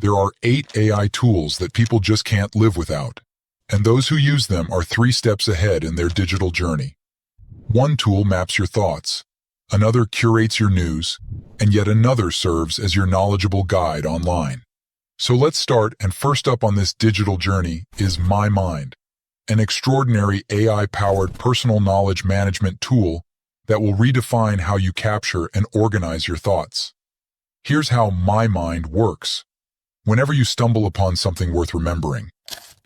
There are 8 AI tools that people just can't live without, and those who use them are 3 steps ahead in their digital journey. One tool maps your thoughts, another curates your news, and yet another serves as your knowledgeable guide online. So let's start, and first up on this digital journey is My Mind, an extraordinary AI-powered personal knowledge management tool that will redefine how you capture and organize your thoughts. Here's how My Mind works. Whenever you stumble upon something worth remembering,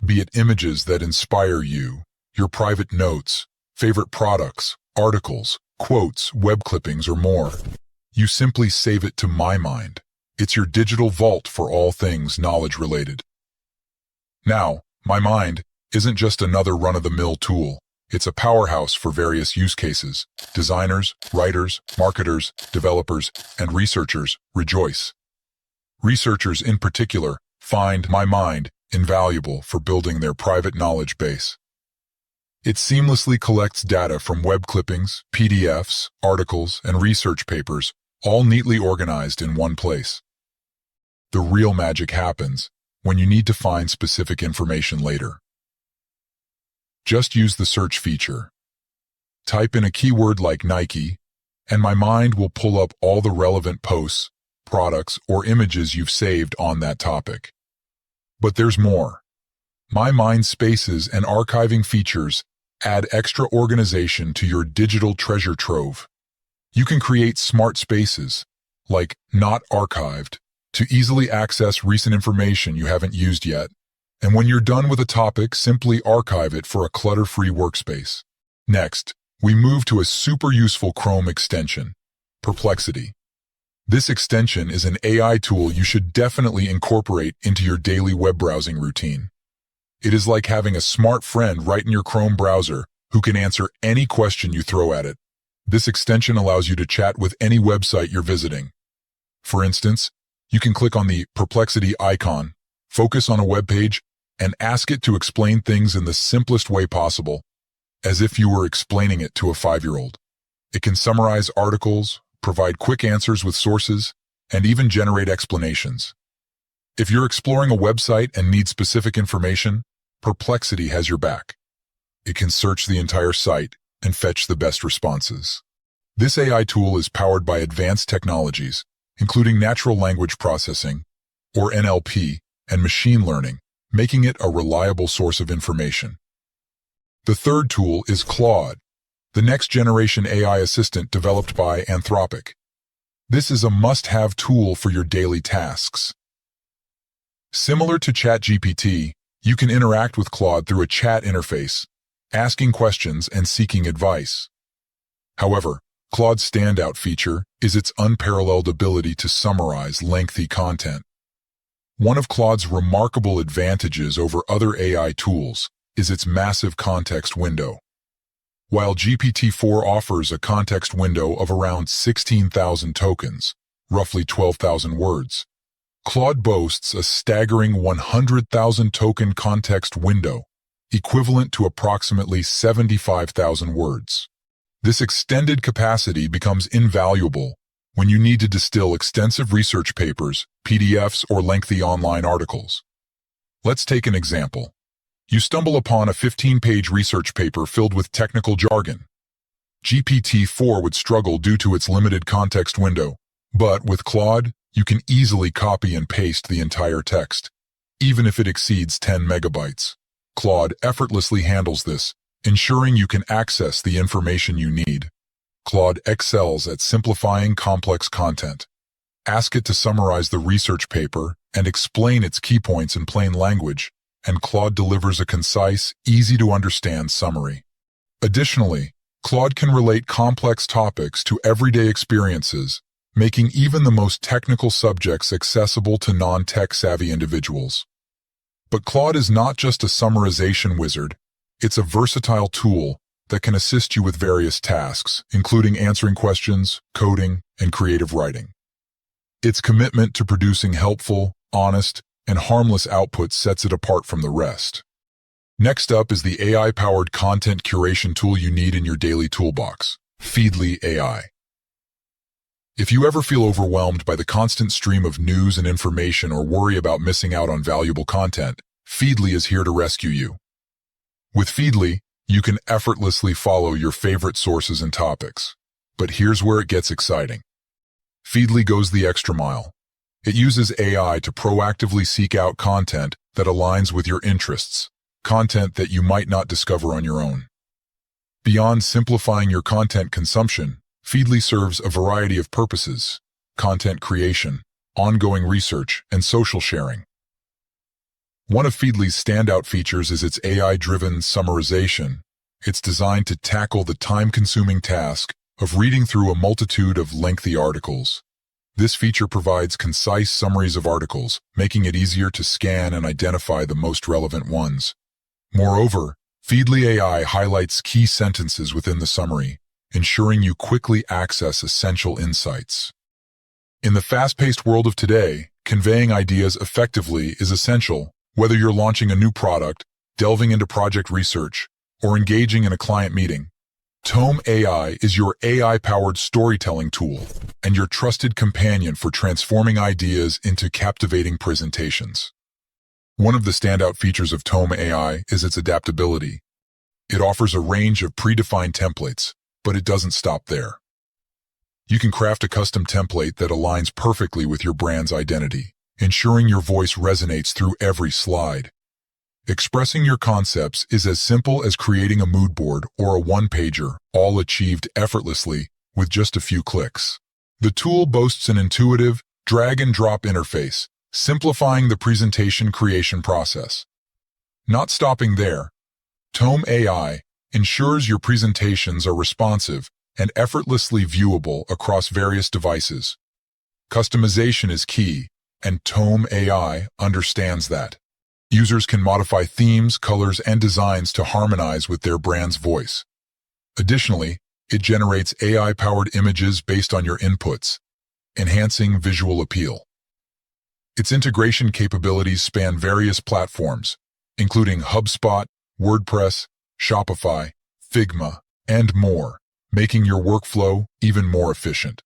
be it images that inspire you, your private notes, favorite products, articles, quotes, web clippings, or more, you simply save it to My Mind. It's your digital vault for all things knowledge-related. Now, My Mind isn't just another run-of-the-mill tool. It's a powerhouse for various use cases. Designers, writers, marketers, developers, and researchers rejoice. Researchers in particular find My Mind invaluable for building their private knowledge base. It seamlessly collects data from web clippings, PDFs, articles, and research papers, all neatly organized in one place. The real magic happens when you need to find specific information later. Just use the search feature. Type in a keyword like Nike, and My Mind will pull up all the relevant posts, products, or images you've saved on that topic. But there's more. My Mind spaces and archiving features add extra organization to your digital treasure trove. You can create smart spaces, like Not Archived, to easily access recent information you haven't used yet. And when you're done with a topic, simply archive it for a clutter-free workspace. Next, we move to a super useful Chrome extension, Perplexity. This extension is an AI tool you should definitely incorporate into your daily web browsing routine. It is like having a smart friend right in your Chrome browser who can answer any question you throw at it. This extension allows you to chat with any website you're visiting. For instance, you can click on the Perplexity icon, focus on a web page, and ask it to explain things in the simplest way possible, as if you were explaining it to a 5-year-old. It can summarize articles, provide quick answers with sources, and even generate explanations. If you're exploring a website and need specific information, Perplexity has your back. It can search the entire site and fetch the best responses. This AI tool is powered by advanced technologies, including natural language processing, or NLP, and machine learning, making it a reliable source of information. The third tool is Claude, the next-generation AI assistant developed by Anthropic. This is a must-have tool for your daily tasks. Similar to ChatGPT, you can interact with Claude through a chat interface, asking questions and seeking advice. However, Claude's standout feature is its unparalleled ability to summarize lengthy content. One of Claude's remarkable advantages over other AI tools is its massive context window. While GPT-4 offers a context window of around 16,000 tokens, roughly 12,000 words, Claude boasts a staggering 100,000 token context window, equivalent to approximately 75,000 words. This extended capacity becomes invaluable when you need to distill extensive research papers, PDFs, or lengthy online articles. Let's take an example. You stumble upon a 15-page research paper filled with technical jargon. GPT-4 would struggle due to its limited context window, but with Claude, you can easily copy and paste the entire text, even if it exceeds 10 megabytes. Claude effortlessly handles this, ensuring you can access the information you need. Claude excels at simplifying complex content. Ask it to summarize the research paper and explain its key points in plain language, and Claude delivers a concise, easy-to-understand summary. Additionally, Claude can relate complex topics to everyday experiences, making even the most technical subjects accessible to non-tech-savvy individuals. But Claude is not just a summarization wizard. It's a versatile tool that can assist you with various tasks, including answering questions, coding, and creative writing. Its commitment to producing helpful, honest, and harmless outputs sets it apart from the rest. Next up is the AI-powered content curation tool you need in your daily toolbox, Feedly AI. If you ever feel overwhelmed by the constant stream of news and information or worry about missing out on valuable content, Feedly is here to rescue you. With Feedly, you can effortlessly follow your favorite sources and topics. But here's where it gets exciting. Feedly goes the extra mile. It uses AI to proactively seek out content that aligns with your interests, content that you might not discover on your own. Beyond simplifying your content consumption, Feedly serves a variety of purposes: content creation, ongoing research, and social sharing. One of Feedly's standout features is its AI-driven summarization. It's designed to tackle the time-consuming task of reading through a multitude of lengthy articles. This feature provides concise summaries of articles, making it easier to scan and identify the most relevant ones. Moreover, Feedly AI highlights key sentences within the summary, ensuring you quickly access essential insights. In the fast-paced world of today, conveying ideas effectively is essential, whether you're launching a new product, delving into project research, or engaging in a client meeting. Tome AI is your AI-powered storytelling tool and your trusted companion for transforming ideas into captivating presentations. One of the standout features of Tome AI is its adaptability. It offers a range of predefined templates, but it doesn't stop there. You can craft a custom template that aligns perfectly with your brand's identity, ensuring your voice resonates through every slide. Expressing your concepts is as simple as creating a mood board or a one-pager, all achieved effortlessly with just a few clicks. The tool boasts an intuitive, drag-and-drop interface, simplifying the presentation creation process. Not stopping there, Tome AI ensures your presentations are responsive and effortlessly viewable across various devices. Customization is key, and Tome AI understands that. Users can modify themes, colors, and designs to harmonize with their brand's voice. Additionally, it generates AI-powered images based on your inputs, enhancing visual appeal. Its integration capabilities span various platforms, including HubSpot, WordPress, Shopify, Figma, and more, making your workflow even more efficient.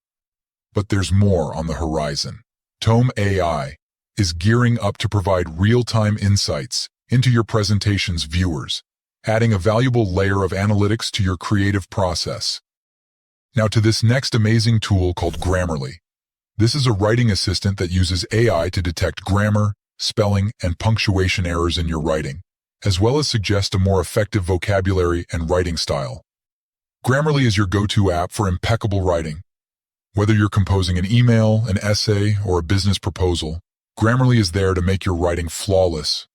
But there's more on the horizon. Tome AI is gearing up to provide real-time insights into your presentation's viewers, adding a valuable layer of analytics to your creative process. Now to this next amazing tool called Grammarly. This is a writing assistant that uses AI to detect grammar, spelling, and punctuation errors in your writing, as well as suggest a more effective vocabulary and writing style. Grammarly is your go-to app for impeccable writing. Whether you're composing an email, an essay, or a business proposal, Grammarly is there to make your writing flawless.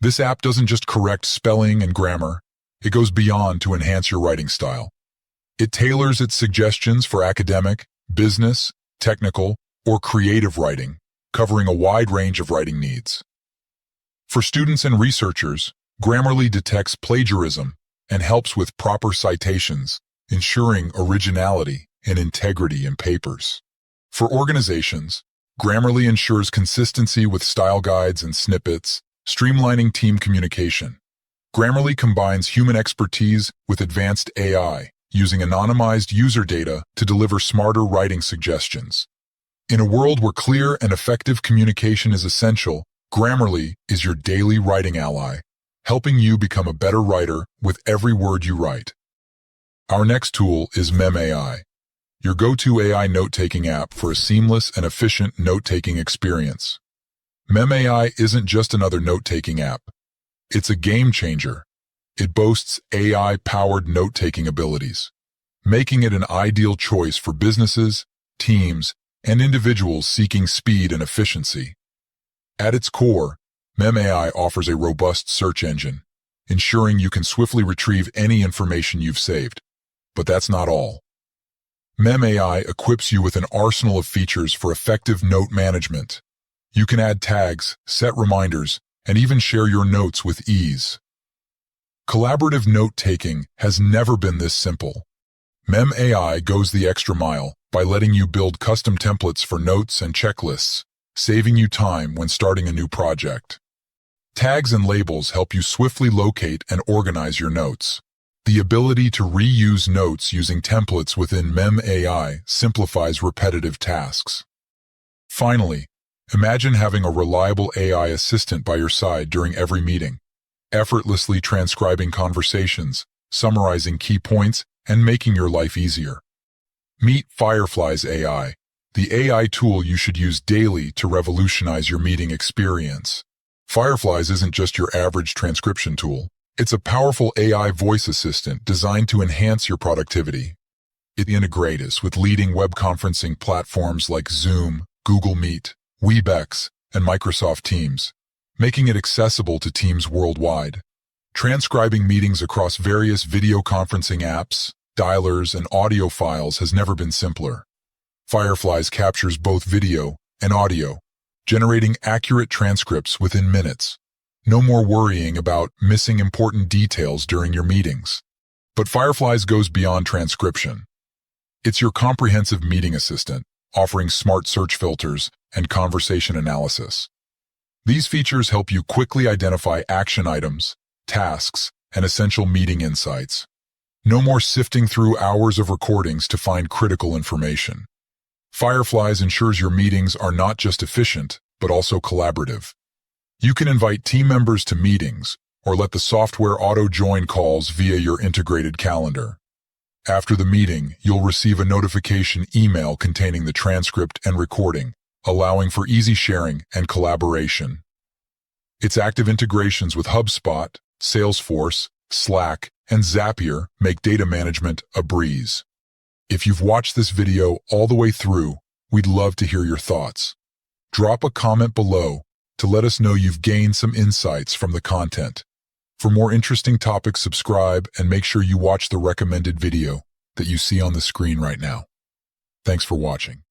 This app doesn't just correct spelling and grammar, it goes beyond to enhance your writing style. It tailors its suggestions for academic, business, technical, or creative writing, covering a wide range of writing needs. For students and researchers, Grammarly detects plagiarism and helps with proper citations, ensuring originality and integrity in papers. For organizations, Grammarly ensures consistency with style guides and snippets, streamlining team communication. Grammarly combines human expertise with advanced AI, using anonymized user data to deliver smarter writing suggestions. In a world where clear and effective communication is essential, Grammarly is your daily writing ally, helping you become a better writer with every word you write. Our next tool is MemAI, your go-to AI note-taking app for a seamless and efficient note-taking experience. MemAI isn't just another note-taking app. It's a game changer. It boasts AI-powered note-taking abilities, making it an ideal choice for businesses, teams, and individuals seeking speed and efficiency. At its core, MemAI offers a robust search engine, ensuring you can swiftly retrieve any information you've saved. But that's not all. MemAI equips you with an arsenal of features for effective note management. You can add tags, set reminders, and even share your notes with ease. Collaborative note-taking has never been this simple. MemAI goes the extra mile by letting you build custom templates for notes and checklists, saving you time when starting a new project. Tags and labels help you swiftly locate and organize your notes. The ability to reuse notes using templates within Mem AI simplifies repetitive tasks. Finally, imagine having a reliable AI assistant by your side during every meeting, effortlessly transcribing conversations, summarizing key points, and making your life easier. Meet Firefly's AI, the AI tool you should use daily to revolutionize your meeting experience. Firefly's isn't just your average transcription tool. It's a powerful AI voice assistant designed to enhance your productivity. It integrates with leading web conferencing platforms like Zoom, Google Meet, Webex, and Microsoft Teams, making it accessible to teams worldwide. Transcribing meetings across various video conferencing apps, dialers, and audio files has never been simpler. Firefly's captures both video and audio, generating accurate transcripts within minutes. No more worrying about missing important details during your meetings. But Firefly's goes beyond transcription. It's your comprehensive meeting assistant, offering smart search filters and conversation analysis. These features help you quickly identify action items, tasks, and essential meeting insights. No more sifting through hours of recordings to find critical information. Firefly's ensures your meetings are not just efficient, but also collaborative. You can invite team members to meetings or let the software auto-join calls via your integrated calendar. After the meeting, you'll receive a notification email containing the transcript and recording, allowing for easy sharing and collaboration. Its active integrations with HubSpot, Salesforce, Slack, and Zapier make data management a breeze. If you've watched this video all the way through, we'd love to hear your thoughts. Drop a comment below to let us know you've gained some insights from the content. For more interesting topics, subscribe and make sure you watch the recommended video that you see on the screen right now. Thanks for watching.